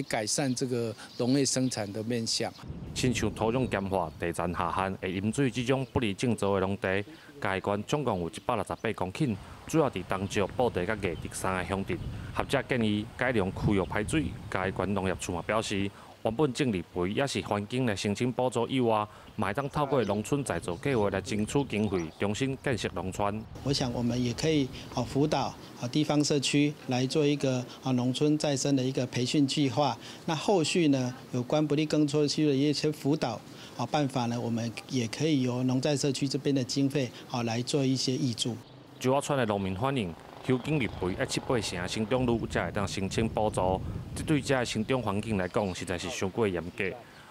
改善这个农业生产的面向。亲像土壤咸化、地层下陷、会饮水这种不利种植的农地，嘉义县总共有168公顷，主要伫东石、布袋甲艺竹3个乡镇。学者建议改良区域排水，嘉义县农业处嘛表示。原本种绿培也是环境的申请补助以外，嘛当透过农村再造计划来争取经费，重新建设农村。我想我们也可以辅导地方社区来做一个农村再生的一个培训计划。那后续呢，有关不利耕作区的一些辅导办法呢，我们也可以由农在社区这边的经费来做一些挹注。周仔村的农民反映。收紧绿培要7-8成生长率，才会当申请补助。这对这生长环境来讲，实在是伤过严格。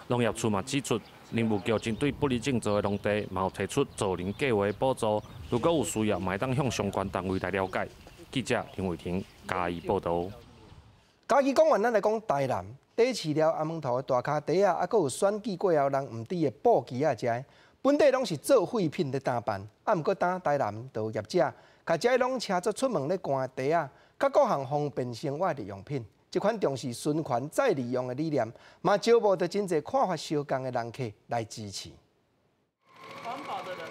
农业处嘛指出，林务局针对不利种植的农地，嘛有提出造林计划的补助。如果有需要，嘛会当向相关单位来了解。记者林伟霆嘉义报道。嘉义讲完，咱来讲台南，第饲料阿门头的大脚茶啊，还佫有选举过后人唔滴的布鸡啊，食本地拢是做废品咧打扮，啊，毋过打台南就业者。甲遮拢车做出门咧赶茶啊，甲各项方便生活日用品，这款重视循环再利用的理念，嘛招募到真侪看法相同的人客来支持。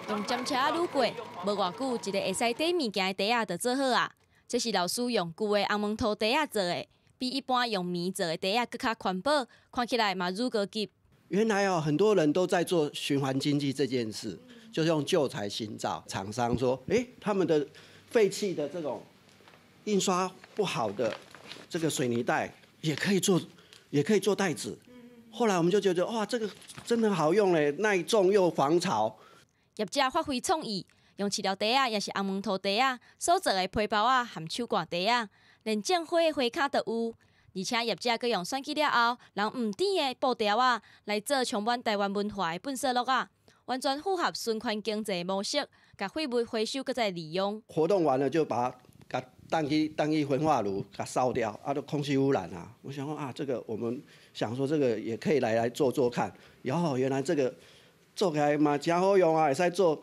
用针车愈过，无偌久，一个会使缀物件的茶就做好啊。这是老师用旧的红毛土茶做的，比一般用棉做的茶更较环保，看起来嘛愈高级。原来很多人都在做循环经济这件事，就是用旧材新造。厂商说，他们的废弃的这种印刷不好的这个水泥袋也可以做袋子。后来我们就觉得哇，这个真的好用嘞，耐重又防潮。业者发挥创意，用饲料茶啊，也是红毛土茶啊，所做的皮包啊含手挂茶啊，连正花的花卡都有。而且业者佮用选举了后，人唔甜的布条啊，来做充满台湾文化的本色录啊，完全符合循环经济模式。把废物回收，搁再利用。活动完了就把它当去焚化炉，给它烧掉，就空气污染啊！我想说这个我们想说这个也可以来做看。然后原来这个做起来嘛，真好用啊，也使做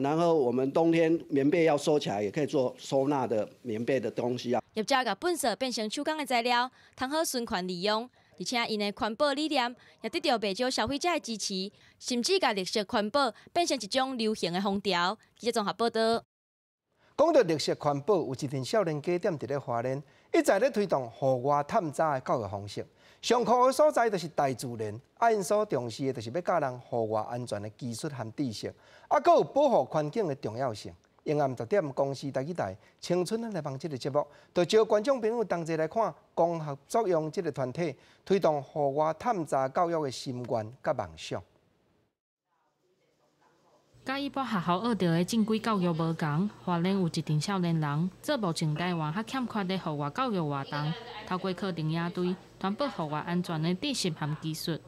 然后我们冬天棉被要收起来，也可以做收纳的棉被的东西啊。业者把本色变成手工的材料，通好循环利用。而且因的环保理念也得到不少消费者的支持，甚至把绿色环保变成一种流行的风潮。记者综合报道。讲到绿色环保，有一群少年家点伫咧花莲，一直咧推动户外探查的教育方式。上课的所在就是大自然，因所重视的就是要教人户外安全的技术和知识，搁有保护环境的重要性。永暗10点，公视台语台青春来帮这个节目，就招观众朋友同齐来看光合作用这个团体推动户外探查教育的心愿甲梦想。甲一般学校学到的正规教育无同，花莲有一群少年人做目前台湾较欠缺的户外教育活动，透过课程野队传播户外安全的知识和技术。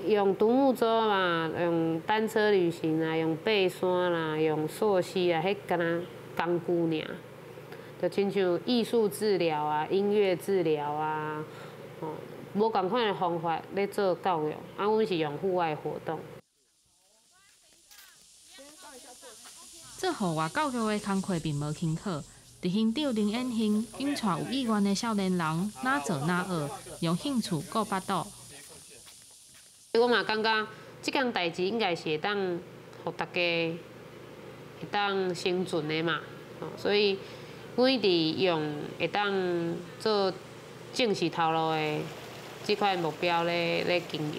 用独木舟嘛，用单车旅行啊，用爬山啦，用溯溪啊，迄敢若工具尔。就亲像艺术治疗啊、音乐治疗啊，无共款的方法咧做教育，阮是用户外活动。做户外教育的工课并无轻巧，伫现场林演兴引带有意愿的少年人哪做哪学，用兴趣顾巴肚。我嘛感觉这件代志应该是会当，互大家会当生存的嘛，所以我一直用会当做正式头路的这块目标咧经营。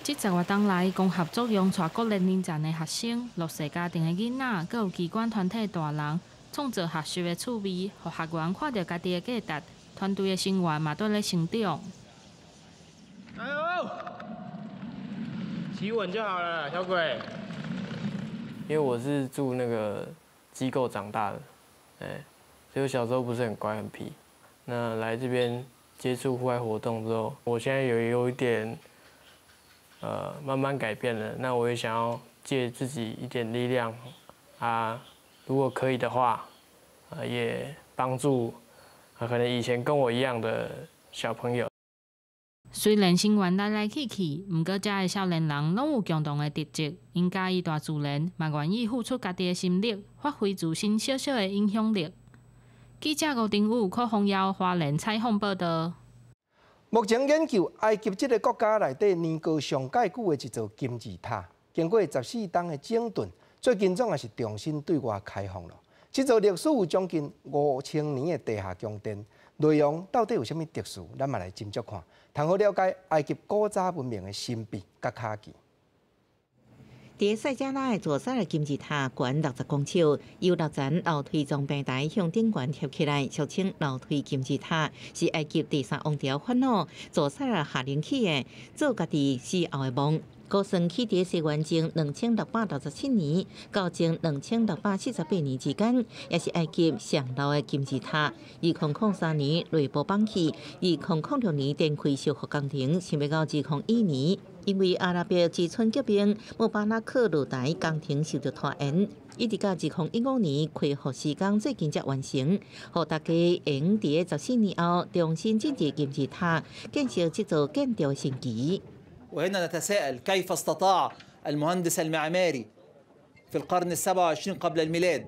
这10月冬来，光合作用带各年龄层的学生、弱势家庭的囡仔，佮有机关团体大人，创造学习的趣味，互学员看到家己的价值，团队的成员嘛在咧成长。加油！骑稳就好了，小鬼。因为我是住那个机构长大的，所以我小时候不是很乖很皮。那来这边接触户外活动之后，我现在有一点。慢慢改变了，那我也想要借自己一点力量如果可以的话，也帮助可能以前跟我一样的小朋友。虽然成员来来去去，不过这的少年人拢有共同的特质，因介意大自然，嘛愿意付出家己的心力，发挥自身小小的影响力。记者吴丁武、柯宏耀花莲采访报道。目前研究埃及这个国家内底年高上介久的一座金字塔，经过14冬的整顿，最近总也是重新对外开放了。这座历史有将近5000年的地下宫殿，内容到底有啥物特殊？咱嘛来斟酌看，通好了解埃及古早文明的神秘甲卡技。伫塞加拉的座山的金字塔，高60公尺，由6层楼梯状平台向顶悬贴起来，俗称楼梯金字塔，是埃及第3王朝法老座山的下令起的，做家己死后的梦。古算起伫西元前2667年到前2648年之间，也是埃及上老的金字塔。2003年内部放弃，2006年展开修复工程，想要到2012年，因为阿拉伯之春革命，穆巴拉克落台工程受到拖延，一直到2015年恢复施工，最近才完成，互大家用伫14年后重新整治金字塔，建设这座建筑神奇。وهنا نتساءل كيف استطاع المهندس المعماري في القرن ال27 قبل الميلاد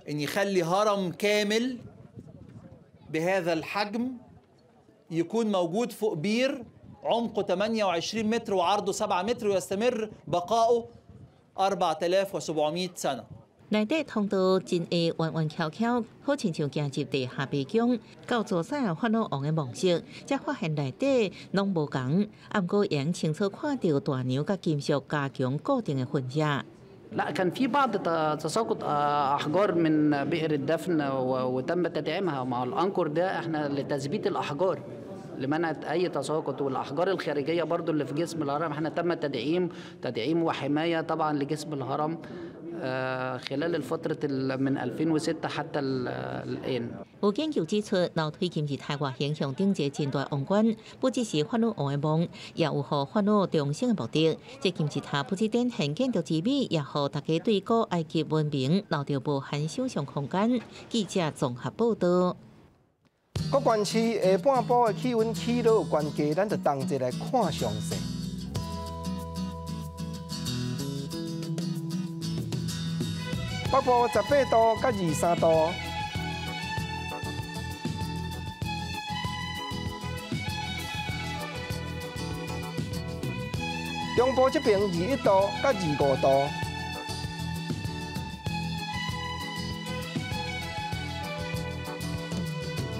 أن يخلي هرم كامل بهذا الحجم يكون موجود فوق بير عمقه 28 متر وعرضه 7 متر ويستمر بقاؤه 4700 سنة。内底通道真会弯弯翘翘，好亲像行入地下迷宫。到座山的法老王的墓室，才发现内底拢无共，不过仍清楚看到大牛甲金属加强固定的痕迹。لا كان في بعض تساقط احجار من بئر الدفن وتم تدعيمها مع الانكر ده احنا لتثبيت الاحجار لمنع اي تساقط والاحجار الخارجيه برضو اللي في جسم الهرم احنا تم تدعيم وحمايه طبعا لجسم الهرم خلال الفترة من 2006 حتى الآن。有研究指出，楼梯金字塔外形象顶一个真大王冠，不只是法老王的梦，也有互法老重生的目的。这金字塔不止展现建筑之美，也互大家对古埃及文明留着无限想象空间。记者综合报道。各县市下半部的气温起落关键，咱就同齐来看详细。北部18度到23度，中部这边21度到25度，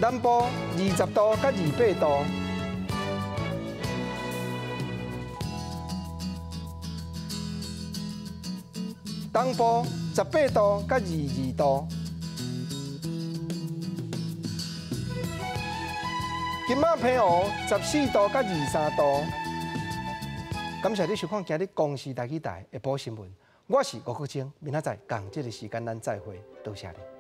南部20度到28度，东部18度到22度。今仔平湖14度到23度。感谢你收看今日公视台语台下晡新闻，我是吴国清，明仔载同这个时间咱再会，多谢你。